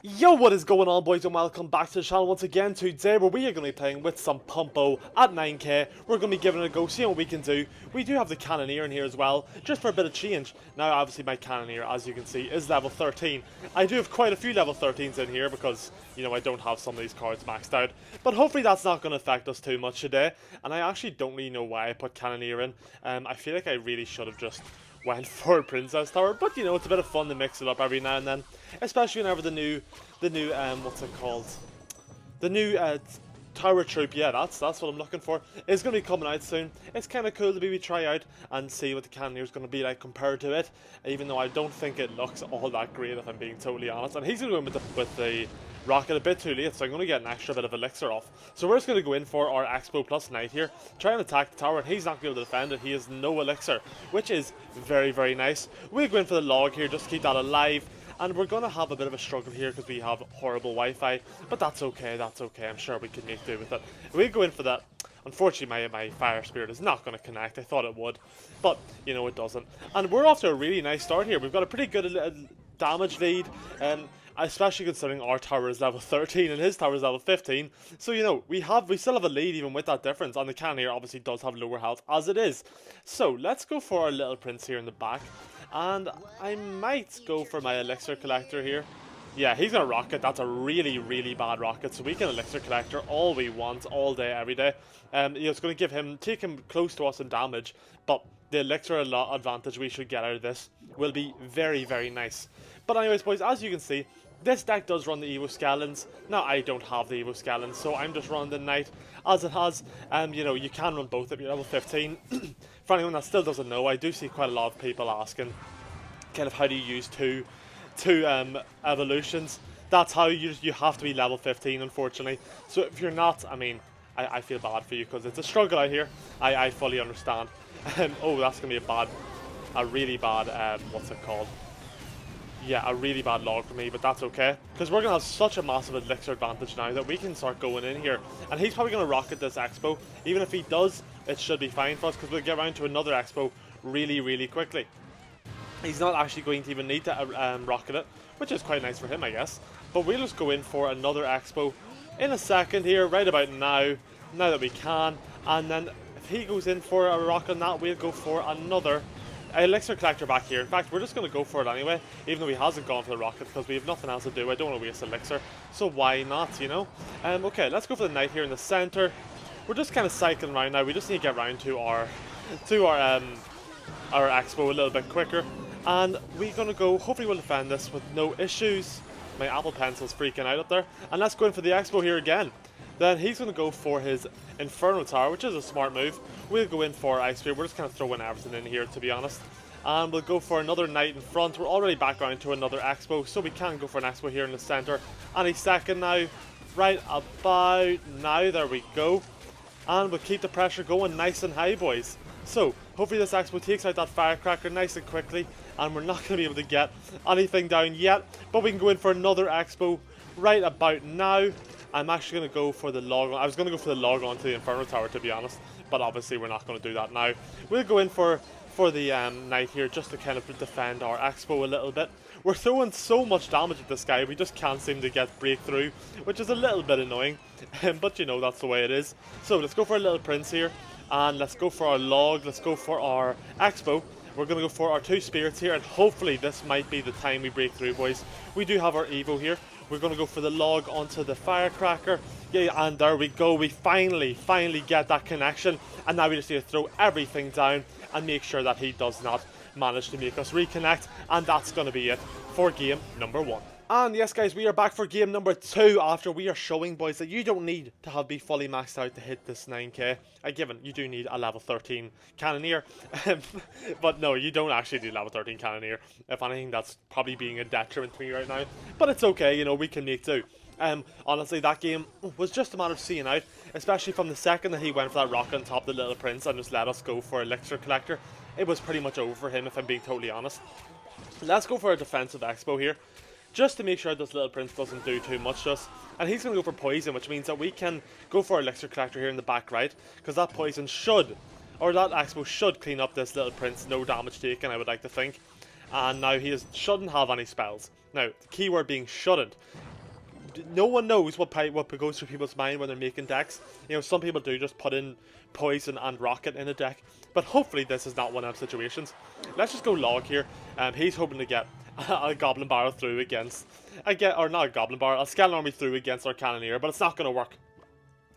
Yo, what is going on, boys, and welcome back to the channel once again. Today where we are going to be playing with some PumpBow at 9k. We're going to be giving it a go, seeing what we can do. We do have the Cannoneer in here as well, just for a bit of change. Now, obviously, my Cannoneer, as you can see, is level 13. I do have quite a few level 13s in here because, you know, I don't have some of these cards maxed out. But hopefully that's not going to affect us too much today. And I actually don't really know why I put Cannoneer in. I feel like I really should have just went for Princess Tower, but you know, it's a bit of fun to mix it up every now and then, especially whenever the new what's it called, the new tower troop, yeah, that's what I'm looking for, is going to be coming out soon. It's kind of cool to maybe try out and see what the Cannoneer is going to be like compared to it, even though I don't think it looks all that great, if I'm being totally honest. And he's going to go in with the rocket a bit too late, so I'm going to get an extra bit of elixir off. So we're just going to go in for our Expo plus Knight here, try and attack the tower, and he's not going to be able to defend it. He has no elixir, which is very, very nice. We'll go in for the log here, just to keep that alive. And we're going to have a bit of a struggle here because we have horrible Wi-Fi, but that's okay, I'm sure we can make do with it. We'll go in for that. Unfortunately, my Fire Spirit is not going to connect. I thought it would, but, you know, it doesn't. And we're off to a really nice start here. We've got a pretty good damage lead, especially considering our tower is level 13 and his tower is level 15. So, you know, we still have a lead even with that difference, and the Cannoneer obviously does have lower health as it is. So, let's go for our little prince here in the back. And I might go for my elixir collector here. Yeah, he's gonna rocket. That's a really, really bad rocket. So we can elixir collector all we want, all day, every day. You know, it's gonna take him close to us in damage, but the elixir advantage we should get out of this will be very, very nice. But anyways, boys, as you can see, this deck does run the Evo Skeletons. Now, I don't have the Evo Skeletons, so I'm just running the Knight as it has. You know, you can run both if you're level 15. For anyone that still doesn't know, I do see quite a lot of people asking, kind of, how do you use two evolutions? That's how you have to be level 15, unfortunately. So if you're not, I mean, I feel bad for you because it's a struggle out here. I fully understand. Oh, that's going to be a really bad, what's it called? Yeah, a really bad log for me, but that's okay. Because we're going to have such a massive elixir advantage now that we can start going in here. And he's probably going to rocket this Expo. Even if he does, it should be fine for us because we'll get around to another Expo really, really quickly. He's not actually going to even need to rocket it, which is quite nice for him, I guess. But we'll just go in for another Expo in a second here, right about now that we can. And then if he goes in for a rocket on that, we'll go for another elixir collector back here. In fact, we're just going to go for it anyway, even though he hasn't gone for the rocket because we have nothing else to do. I don't want to waste elixir, so why not, you know? Okay, let's go for the Knight here in the center. We're just kind of cycling around now. We just need to get around to our Expo a little bit quicker. And we're going to go, hopefully we'll defend this with no issues. My Apple Pencil's freaking out up there. And let's go in for the Expo here again. Then he's going to go for his Inferno Tower, which is a smart move. We'll go in for Ice Spear. We're just kind of throwing everything in here, to be honest. And we'll go for another Knight in front. We're already back around to another Expo, so we can go for an Expo here in the center. Any second now. Right about now. There we go. And we'll keep the pressure going nice and high, boys. So, hopefully this Expo takes out that Firecracker nice and quickly. And we're not going to be able to get anything down yet. But we can go in for another Expo right about now. I'm actually going to go for the log on. I was going to go for the log on to the Inferno Tower, to be honest. But obviously we're not going to do that now. We'll go in for the Knight here just to kind of defend our Expo a little bit. We're throwing so much damage at this guy, we just can't seem to get breakthrough, which is a little bit annoying. But you know, that's the way it is. So let's go for a little Prince here. And let's go for our log. Let's go for our Expo. We're going to go for our two spirits here, and hopefully this might be the time we break through, boys. We do have our Evo here. We're going to go for the log onto the Firecracker. Yeah, and there we go. We finally get that connection. And now we just need to throw everything down and make sure that he does not manage to make us reconnect. And that's going to be it for game number 1. And yes, guys, we are back for game number 2 after we are showing, boys, that you don't need to be fully maxed out to hit this 9k. Given you do need a level 13 Cannoneer. But no, you don't actually need level 13 Cannoneer. If anything, that's probably being a detriment to me right now. But it's okay, you know, we can make do. Honestly, that game was just a matter of seeing out, especially from the second that he went for that rocket on top of the Little Prince and just let us go for Elixir Collector. It was pretty much over for him, if I'm being totally honest. Let's go for a defensive Expo here, just to make sure this Little Prince doesn't do too much to us. And he's going to go for Poison, which means that we can go for Elixir Collector here in the back right, because that Poison should, or that Expo should clean up this Little Prince, no damage taken, I would like to think. And now he shouldn't have any spells. Now, the keyword being shouldn't. no one knows what goes through people's mind when they're making decks. You know, some people do just put in poison and rocket in a deck, but hopefully this is not one of those situations. Let's just go log here. He's hoping to get a goblin barrel through against, or not a goblin barrel, a skeleton army through against our cannoneer, but it's not going to work.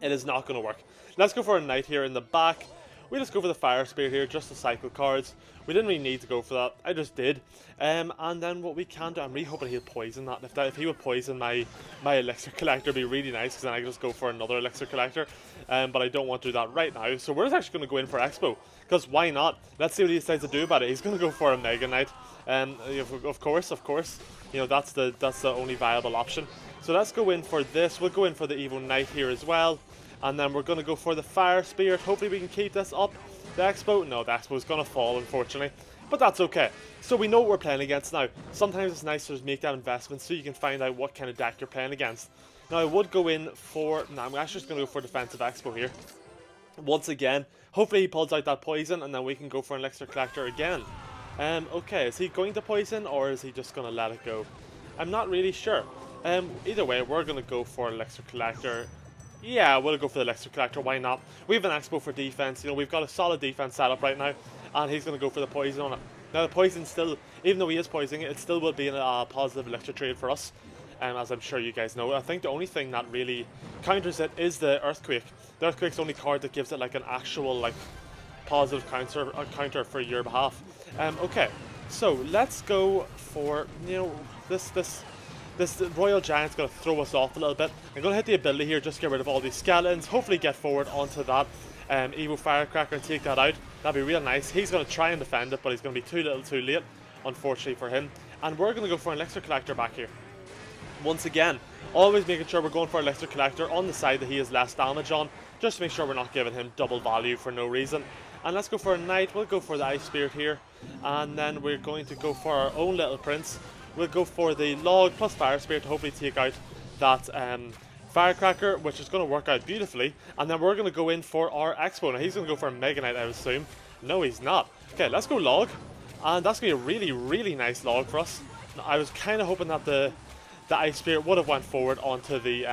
It is not going to work. Let's go for a knight here in the back. We just go for the fire spear here, just to cycle cards. We didn't really need to go for that. I just did. And then what we can do, I'm really hoping he'll poison that. If he would poison my elixir collector, it'd be really nice, because then I can just go for another elixir collector. But I don't want to do that right now. So we're just actually going to go in for Expo, because why not? Let's see what he decides to do about it. He's going to go for a Mega Knight. Of course. You know, that's the only viable option. So let's go in for this. We'll go in for the Evo Knight here as well. And then we're going to go for the Fire Spirit. Hopefully we can keep this up. The Expo? No, the Expo is going to fall, unfortunately. But that's okay. So we know what we're playing against now. Sometimes it's nice to just make that investment so you can find out what kind of deck you're playing against. Now I would go in for... No, I'm actually just going to go for Defensive Expo here. Once again, hopefully he pulls out that poison and then we can go for an Elixir Collector again. Okay, is he going to poison or is he just going to let it go? I'm not really sure. Either way, we're going to go for Elixir Collector. Yeah, we'll go for the Elixir Collector, why not? We have an Expo for defense, you know, we've got a solid defense setup right now, and he's going to go for the poison on it. Now the poison still, even though he is poisoning it, still will be a positive Elixir trade for us, as I'm sure you guys know. I think the only thing that really counters it is the Earthquake. The Earthquake's the only card that gives it like an actual like positive counter for your behalf. Okay, so let's go for, you know, this Royal Giant's going to throw us off a little bit. I'm going to hit the ability here, just get rid of all these skeletons. Hopefully get forward onto that Evo Firecracker and take that out. That'd be real nice. He's going to try and defend it, but he's going to be too little too late, unfortunately for him. And we're going to go for an Elixir Collector back here. Once again, always making sure we're going for an Elixir Collector on the side that he has less damage on, just to make sure we're not giving him double value for no reason. And let's go for a Knight. We'll go for the Ice Spirit here. And then we're going to go for our own little Prince. We'll go for the Log plus Fire Spirit to hopefully take out that Firecracker, which is going to work out beautifully. And then we're going to go in for our Expo. Now he's going to go for a Mega Knight, I would assume. No, he's not. Okay, let's go Log. And that's going to be a really, really nice Log for us. Now, I was kind of hoping that the Ice Spirit would have went forward onto the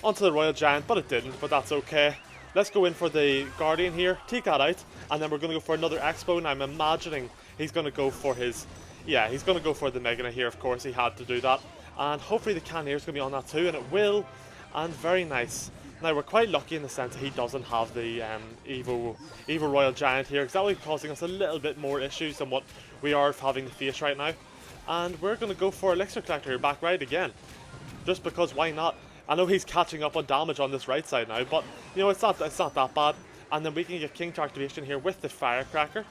Royal Giant, but it didn't, but that's okay. Let's go in for the Guardian here, take that out, and then we're going to go for another Expo, and I'm imagining he's going to go for his... Yeah, he's going to go for the Mega Knight here, of course, he had to do that. And hopefully the Cannoneer is going to be on that too, and it will. And very nice. Now, we're quite lucky in the sense that he doesn't have the Evo Royal Giant here, because that will be causing us a little bit more issues than what we are having to face right now. And we're going to go for Elixir Collector here, back right again. Just because, why not? I know he's catching up on damage on this right side now, but, you know, it's not that bad. And then we can get King to activation here with the Firecracker.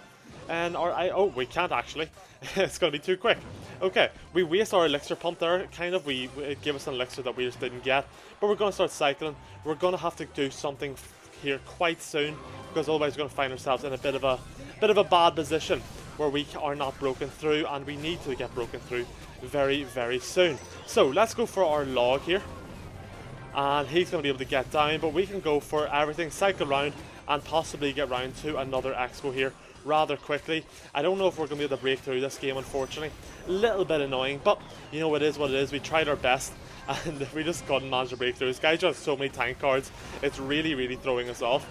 And oh, we can't actually. It's going to be too quick. Okay, we waste our elixir pump there, kind of. It gave us an elixir that we just didn't get. But we're going to start cycling. We're going to have to do something here quite soon, because otherwise we're going to find ourselves in a bit of a bad position where we are not broken through, and we need to get broken through very, very soon. So let's go for our Log here. And he's going to be able to get down, but we can go for everything, cycle round, and possibly get round to another Expo here rather quickly. I don't know if we're going to be able to break through this game, unfortunately. A little bit annoying, but you know, it is what it is. We tried our best, and we just couldn't manage to break through. This guy just has so many tank cards. It's really, really throwing us off.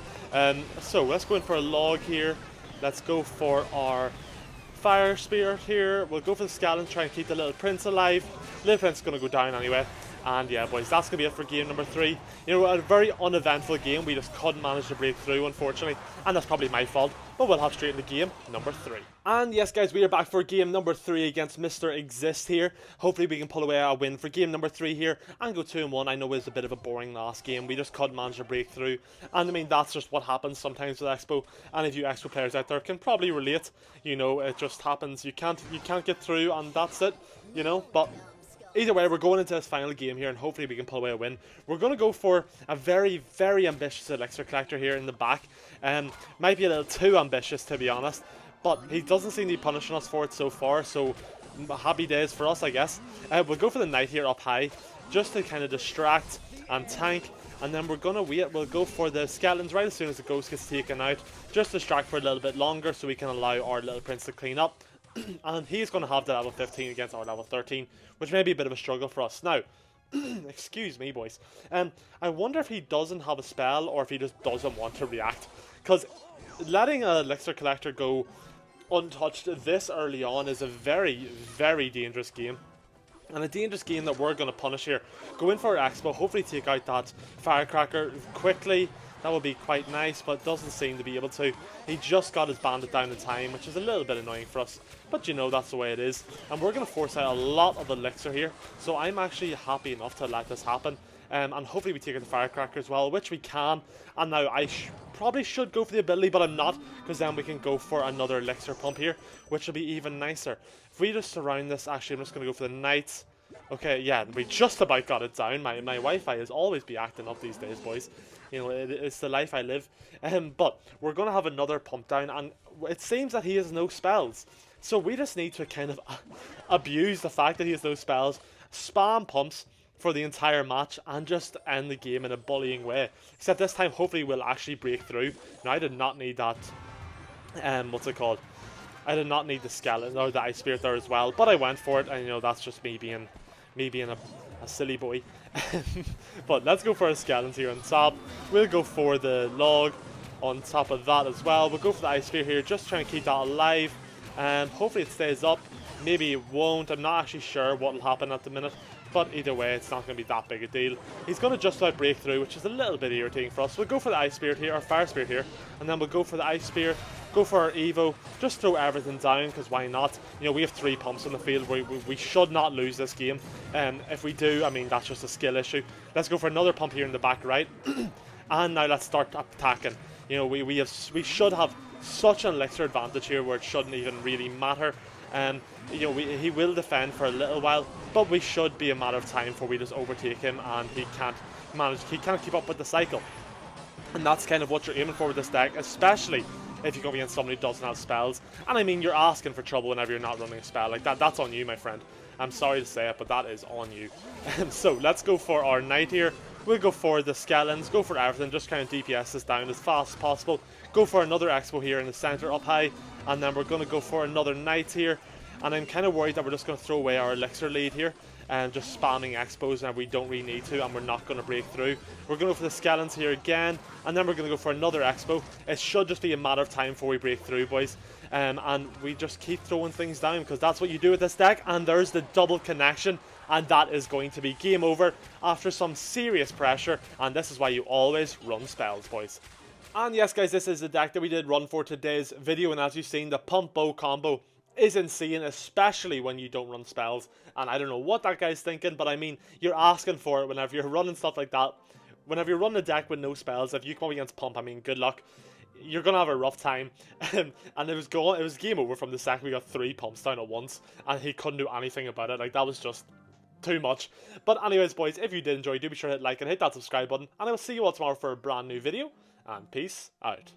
So let's go in for a Log here. Let's go for our Fire Spirit here. We'll go for the Skeleton, try and keep the Little Prince alive. Little Prince is going to go down anyway. And yeah, boys, that's going to be it for game number 3. You know, a very uneventful game. We just couldn't manage to break through, unfortunately. And that's probably my fault. But we'll hop straight into game number 3. And yes, guys, we are back for game number 3 against Mr. Exist here. Hopefully we can pull away a win for game number 3 here and go 2-1. I know it was a bit of a boring last game. We just couldn't manage to break through. And I mean, that's just what happens sometimes with Expo. And if you Expo players out there can probably relate, you know, it just happens. You can't get through, and that's it, you know. But either way, we're going into this final game here, and hopefully we can pull away a win. We're going to go for a very, very ambitious Elixir Collector here in the back. Might be a little too ambitious, to be honest, but he doesn't seem to be punishing us for it so far, so happy days for us, I guess. We'll go for the Knight here up high, just to kind of distract and tank, and then we're going to wait. We'll go for the Skeletons right as soon as the Ghost gets taken out, just distract for a little bit longer so we can allow our Little Prince to clean up. And he's going to have the level 15 against our level 13, which may be a bit of a struggle for us. Now, Excuse me, boys. I wonder if he doesn't have a spell or if he just doesn't want to react. Because letting a Elixir Collector go untouched this early on is a very, very dangerous game. And a dangerous game that we're going to punish here. Go in for our Expo, hopefully take out that Firecracker quickly. That would be quite nice, but doesn't seem to be able to. He just got his bandit down in time, which is a little bit annoying for us. But you know, that's the way it is. And we're going to force out a lot of Elixir here. So I'm actually happy enough to let this happen. And hopefully we take out the Firecracker as well, which we can. And now I probably should go for the ability, but I'm not. Because then we can go for another Elixir pump here, which will be even nicer. If we just surround this, actually I'm just going to go for the Knights. Okay, yeah, we just about got it down. My Wi-Fi is always be acting up these days, boys. You know, it's the life I live. But we're going to have another pump down, and it seems that he has no spells. So we just need to kind of abuse the fact that he has no spells, spam pumps for the entire match, and just end the game in a bullying way. Except this time, hopefully, we'll actually break through. Now, I did not need that, what's it called? I did not need the skeleton or the ice spirit there as well, but I went for it, and you know, that's just me being a silly boy. But let's go for a skeleton here on top. We'll go for the log on top of that as well. We'll go for the ice spear here, just trying to keep that alive. Hopefully it stays up. Maybe it won't. I'm not actually sure what will happen at the minute. But either way, it's not going to be that big a deal. He's going to just about break through, which is a little bit irritating for us. We'll go for the ice spirit here, or fire spirit here, and then we'll go for the ice spear. Go for our Evo, just throw everything down, because why not? You know, we have 3 pumps on the field. We should not lose this game. If we do, I mean, that's just a skill issue. Let's go for another pump here in the back right. And now let's start attacking. You know, we should have such an elixir advantage here where it shouldn't even really matter. You know, he will defend for a little while, but we should be a matter of time before we just overtake him and he can't keep up with the cycle. And that's kind of what you're aiming for with this deck, especially if you go against somebody who doesn't have spells. And I mean, you're asking for trouble whenever you're not running a spell. Like that's on you, my friend. I'm sorry to say it, but that is on you. So let's go for our knight here. We'll go for the skeletons, go for everything, just kind of DPS this down as fast as possible. Go for another expo here in the center up high, and then we're going to go for another knight here. And I'm kind of worried that we're just going to throw away our elixir lead here and just spamming expos, and we don't really need to, and we're not going to break through. We're going to go for the skeletons here again, and then we're going to go for another expo. It should just be a matter of time before we break through, boys. And we just keep throwing things down, because that's what you do with this deck. And there's the double connection, and that is going to be game over after some serious pressure. And this is why you always run spells, boys. And yes, guys, this is the deck that we did run for today's video, and as you've seen, the PumpBow combo is insane, especially when you don't run spells. And I don't know what that guy's thinking, but I mean, you're asking for it whenever you're running stuff like that. Whenever you're running a deck with no spells, if you come up against Pump, I mean, good luck. You're gonna have a rough time. And it was game over from the second we got 3 pumps down at once, and he couldn't do anything about it. Like, that was just too much. But anyways, boys, if you did enjoy, do be sure to hit like and hit that subscribe button, and I will see you all tomorrow for a brand new video, and peace out.